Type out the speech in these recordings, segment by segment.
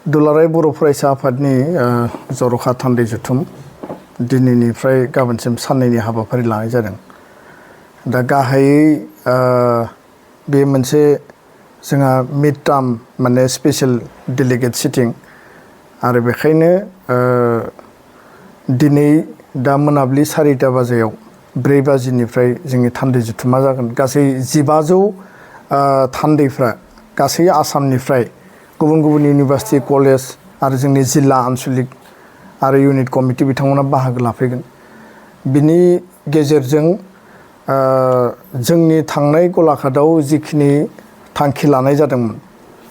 दुलाराय बर' फरायसा आफादनि जर'खा थान्दै जुथुम दिनैनिफ्राय गाबोनसिम साननैनि हाबाफारि लानाय जादों। दा गाहायै बे मोनसे जोंहा मिड टार्म माने स्पेशल डेलिगेट सिटिं आरो बेखायनो दिनै दा मोनाबिलि 4टा बाजियाव 4 बाजिनिफ्राय जोंनि थान्दै जुथुमा जागोन। गासै 1500 थान्दैफ्रा गासै आसामनिफ्राय गुबुन गुबुन इउनिभार्सिटि कलेज आरो जोंनि जिल्ला आनसलिक आरो इउनिट कमिटि बिथांमोना बाहागो लाफैगोन। बिनि गेजेरजों जोंनि थांनाय गलाघाटआव जिखिनि थांखि लानाय जादोंमोन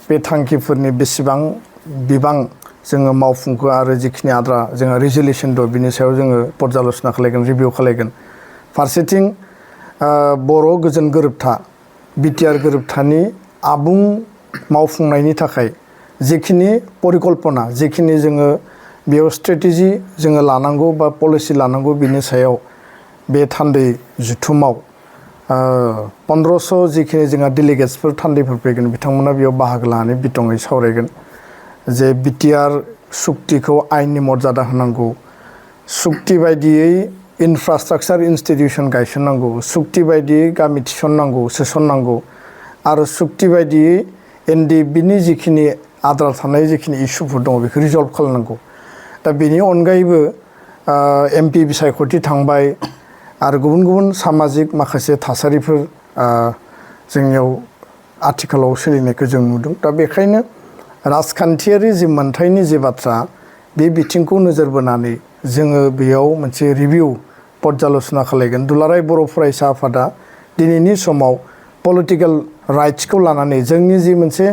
बे थांखिफोरनि बेसेबां बिबां जोङो मावफुंखो आरो जिखिनि आद्रा जोंहा रिजलिउसन दं बिनि सायाव जोङो पर्यालोचना खालामगोन, रिभिउ खालामगोन। फारसेथिं बर' गोजोन गोरोबथा बिटिआर गोरोबथानि आबुं मावफुंनायनि थाखाय जिखिनि परिकल्पना जिखिनि जोङो बेयाव स्ट्रेटेजि जोङो लानांगौ बा पलिसि लानांगौ बिनि सायाव बे थान्दै जुथुमाव 1500 जिखिनि जोंहा डेलिगेट्सफोर थान्दैफोर फैगोन बिथांमोना बेयाव बाहागो लानानै बिथङै सावरायगोन जे बिटिआर सुक्तिखौ आयेननि मर्यादा होनांगौ, सुक्ति बायदियै इनफ्रास्ट्राक्चार इन्स्टिटिउसन गायसननांगौ, सुक्ति बायदियै गामि थिसननांगौ सोसननांगौ आरो सुक्ति बायदियै एनडिएफबिनि जिखिनि आद्रा थानाय जिखिनि इस्युफोर दङ बेखौ रिजल्भ खालामनांगौ। दा बेनि अनगायैबो एमपि बिसायख'थि थांबाय आरो गुबुन गुबुन सामाजिक माखासे थासारिफोर जोंनियाव आथिखालाव सोलिनायखौ जों नुदों। दा बेखायनो राजखान्थियारि जि मोनथायनि जि बाथ्रा बे बिथिंखौ नोजोर बोनानै जोङो बेयाव मोनसे रिभिउ पर्यालोचना खालामगोन। दुलाराय बर' फरायसा आफादा दिनैनि समाव पलिटिकेल राइट्सखौ लानानै जोंनि जि मोनसे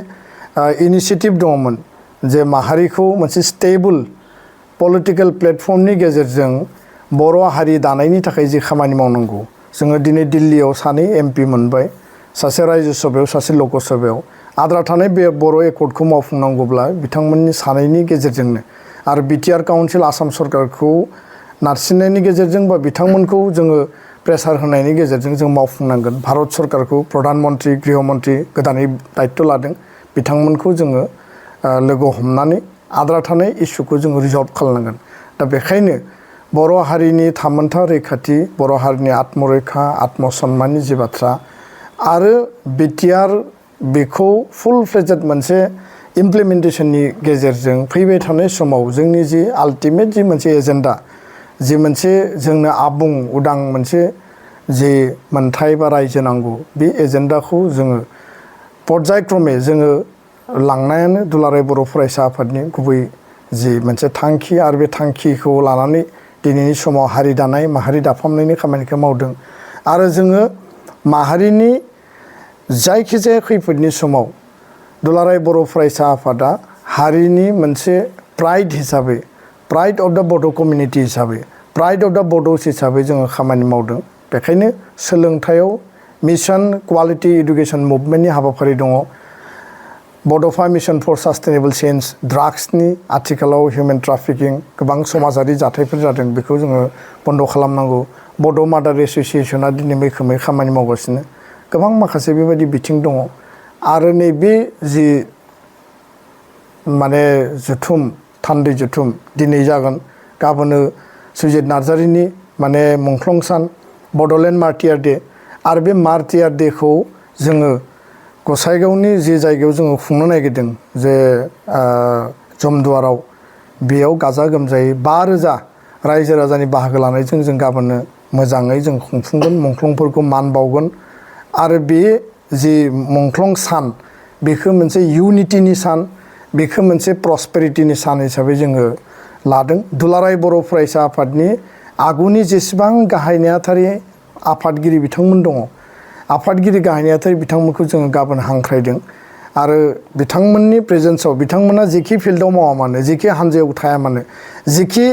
इनिसियेटिभ दङमोन जे माहारिखौ मोनसे स्टेबल पलिटिकेल प्लेटफर्मनि गेजेरजों बर' हारि दानायनि थाखाय जि खामानि मावनांगौ जोङो दिनै दिल्लीयाव 2 एमपि मोनबाय, सासे रायजो सभायाव सासे लक सभायाव आद्रा थानाय बे बर' एकर्डखौ मावफुंनांगौब्ला बिथांमोननि सानैनि गेजेरजोंनो आरो बिटिआर काउन्सिल आसाम सरकारखौ नारसिननायनि गेजेरजों बा बिथांमोनखौ जोङो प्रेसार होनायनि गेजेरजों जों मावफुंनांगोन। भारत सरकारखौ प्रधान मन्त्रि गृह मन्त्रि गोदानै दायित्व लादों बिथांमोनखौ जोङो लोगो हमनानै आद्रा थानाय इस्युखौ जोङो रिजल्भ खालामनांगोन। दा बेखायनो बर' हारिनि थामोनथा रैखाथि, बर' हारिनि आत्मरैखा आत्मसन्माननि जि बाथ्रा आरो बिटिआर बेखौ फुल फ्लेजेड मोनसे इमप्लिमेन्टेसननि गेजेरजों फैबाय थानाय समाव जोंनि जि आल्टिमेट जि मोनसे एजेन्डा जि मोनसे जोंनो आबुं उदां मोनसे जि मोनथाय बा रायजो नांगौ बे एजेन्डाखौ जोङो पर्यायक्रमे जोङो लांनायानो दुलाराय बर' फरायसा आफादनि गुबै जि मोनसे थांखि आरो बे थांखिखौ लानानै दिनैनि समाव हारि दानाय माहारि दाफामनायनि खामानिखौ मावदों। आरो जोङो माहारिनि जायखिजाया खैफोदनि समाव दुलाराय बर' फरायसा आफादा हारिनि मोनसे प्राइड हिसाबै प्राइड अफ द बड' कमिउनिटि हिसाबै प्राइड अफ द बड'स हिसाबै जोङो खामानि मावदों। बेखायनो सोलोंथायाव मिशन क्वालिटि इडुकेसन मुभमेन्टनि हाबाफारि दङ, बड'फा मिशन फर सास्टेनेबल चेन्ज, ड्राग्सनि आथिखालाव हिउमेन ट्राफिकिं गोबां समाजारि जाथायफोर जादों बेखौ जोङो बन्द' खालामनांगौ। बड' मादार एस'सियेसना दिनै मैखोमै खामानि मावगासिनो। गोबां माखासे बेबायदि बिथिं दङ आरो नैबे जि माने जुथुम थान्दै जुथुम दिनै जागोन, गाबोनो सुजित नार्जारिनि माने मुंख्लं सान बड'लेण्ड मार्टियार डे आरो बे मार्टियार डेखौ जोङो गसाइगावनि जि जायगायाव जोङो खुंनो नागिरदों जे जमदुवाराव बेयाव गाजा गोमजायै 5000 रायजो राजानि बाहागो लानायजों जों गाबोनो मोजाङै जों खुंफुंगोन, मुंख्लंफोरखौ मान बावगोन आरो बे जि मुंख्लं सान बेखौ मोनसे इउनिटिनि सान, बेखौ मोनसे प्रस्पेरिटिनि सान हिसाबै जोङो लादों। दुलाराय बर' फरायसा आफादनि आगुनि जेसेबां गाहाय नेहाथारि आफादगिरि बिथांमोन दङ आफादगिरि गाहाय नेहाथारि बिथांमोनखौ जोङो गाबोन हांख्रायदों आरो बिथांमोननि प्रेजेन्सआव बिथांमोना जेखि फिल्डआव मावा मानो, जेखि हान्जायाव थाया मानो, जेखि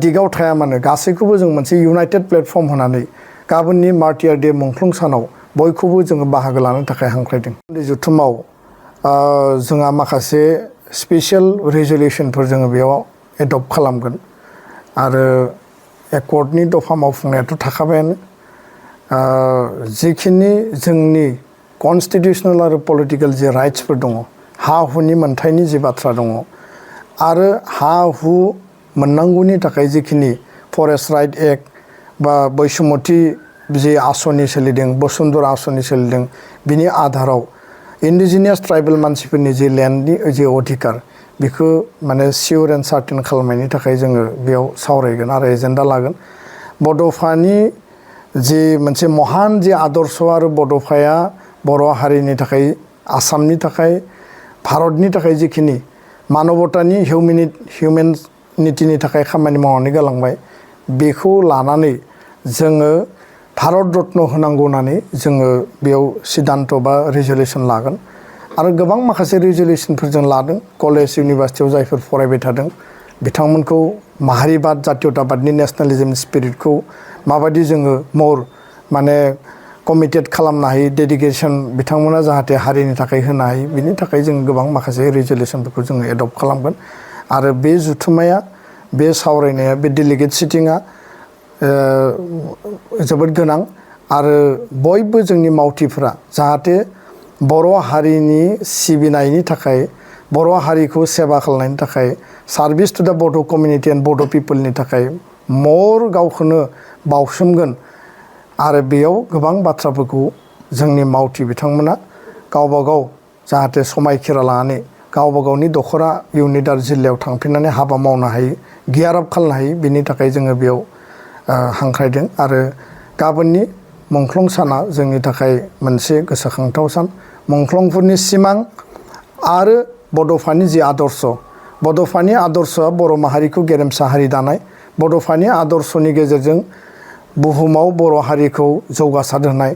दिगाव थाया मानो गासैखौबो जों मोनसे इउनाइटेड प्लेटफर्म होनानै गाबोननि मार्टियार डे मुंख्लं सानाव बयखौबो जोङो बाहागो लानो थाखाय हांख्रायदों। बे जुथुमाव जोंहा माखासे स्पेसियेल रेजलिउसनफोर जोङो बेयाव एडप्ट खालामगोन आरो एकर्डनि दफा मावफुंनायाथ' थाखाबायानो। जिखिनि जोंनि कनस्टिटिउसनेल आरो पलिटिकेल जि राइट्सफोर दङ, हा हुनि मोनथायनि जि बाथ्रा दङ, आरो हा हु मोननांगौनि थाखाय जिखिनि फरेस्ट राइट एक्ट बा बैसुमति जे आसनि सोलिदों बसुन्धरा आसनि सोलिदों बिनि आधाराव इन्डिजिनियास ट्राइबेल मानसिफोरनि जे लेन्डनि जे अधिकार बेखौ माने सियर एन्ड सार्टेन खालामनायनि थाखाय जोङो बेयाव सावरायगोन आरो एजेन्डा लागोन। बड'फानि जे मोनसे महान जे आदर्श आरो बड'फाया बर' हारिनि थाखाय आसामनि थाखाय भारतनि थाखाय जिखिनि मानबतानि हिउमेनिटिनि थाखाय खामानि मावनानै गालांबाय बेखौ लानानै जोङो भारत रत्न होनांगौ होननानै जोङो बेयाव सिद्धान्त बा रिजलिउसन लागोन आरो गोबां माखासे रिजलिउसनफोर जों लादों। कलेज इउनिभारसिटियाव जायफोर फरायबाय थादों बिथांमोनखौ माहारिबाद जातीयताबादनि नेसनेलिज्म स्पिरिटखौ माबायदि जोङो मर माने कमिटेड खालामनो हायो डेडिकेसन बिथांमोना जाहाथे हारिनि थाखाय होनो हायो बिनि थाखाय जों गोबां माखासे रिजलिउसनफोरखौ जोङो एडप्ट खालामगोन आरो बे जुथुमाया बे सावरायनाया बे डेलिगेट सिटिंआ जोबोद गोनां आरो बयबो जोंनि मावथिफोरा जाहाथे बर' हारिनि सिबिनायनि थाखाय बर' हारिखौ सेवा खालामनायनि थाखाय सार्भिस टु द बड' कमिउनिटि एन्ड बड' पिपोलनि थाखाय मर गावखौनो बावसोमगोन आरो बेयाव गोबां बाथ्राफोरखौ जोंनि मावथि बिथांमोना गावबा गाव जाहाथे समायखिरा लानानै गावबा गावनि दखरा इउनिट आरो जिल्लायाव थांफिननानै हाबा मावनो हायो गियार आप खालामनो हायो बिनि थाखाय जोङो बेयाव हांख्रायदों आरो गाबोननि मुंख्लं साना जोंनि थाखाय मोनसे गोसोखांथाव सान। मुंख्लंफोरनि सिमां आरो बड'फानि जि आदर्श बड'फानि आदर्शआ बर' माहारिखौ गेरेमसा हारि दानाय बड'फानि आदर्शनि गेजेरजों बुहुमाव बर' हारिखौ जौगासार होनाय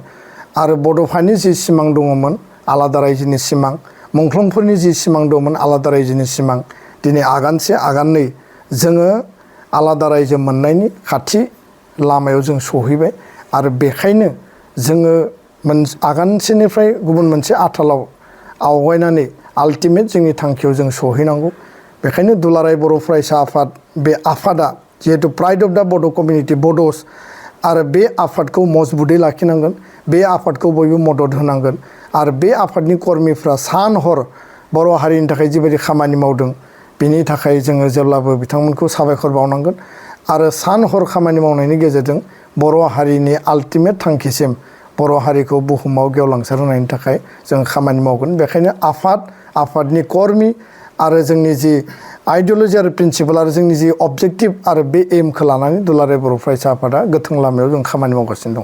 आरो बड'फानि जि सिमां दङमोन आलादा रायजोनि सिमां मुंख्लंफोरनि जि सिमां दंमोन आलादा रायजोनि सिमां दिनै आगानसे आगाननै जोङो आलादा रायजो मोननायनि खाथि लामायाव जों सहैबाय आरो बेखायनो जोङो आगानसेनिफ्राय गुबुन मोनसे आथालाव आवगायनानै आल्टिमेट जोंनि थांखियाव जों सहैनांगौ। बेखायनो दुलाराय बर' फरायसा आफाद बे आफादा जिहेतु प्राइड अफ द बड' कमिउनिटि बड'स आरो बे आफादखौ मजबुतै लाखिनांगोन बे आफादखौ बयबो मदद होनांगोन आरो बे आफादनि कर्मिफ्रा सान हर बर' हारिनि थाखाय जिबायदि खामानि मावदों बिनि थाखाय जोङो जेब्लाबो बिथांमोनखौ साबायखर बावनांगोन आरो सान हर खामानि मावनायनि गेजेरजों बर' हारिनि आल्टिमेट थांखिसिम बर' हारिखौ बुहुमाव गेवलांसार होनायनि थाखाय जों खामानि मावगोन। बेखायनो आफादनि कर्मि आरो जोंनि जि आइडिय'लजि आरो प्रिन्सिपाल आरो जोंनि जि अबजेक्टिभ आरो बे एमखौ लानानै दुलाराय बर' फरायसा आफादा गोथों लामायाव जों खामानि मावगासिनो दं।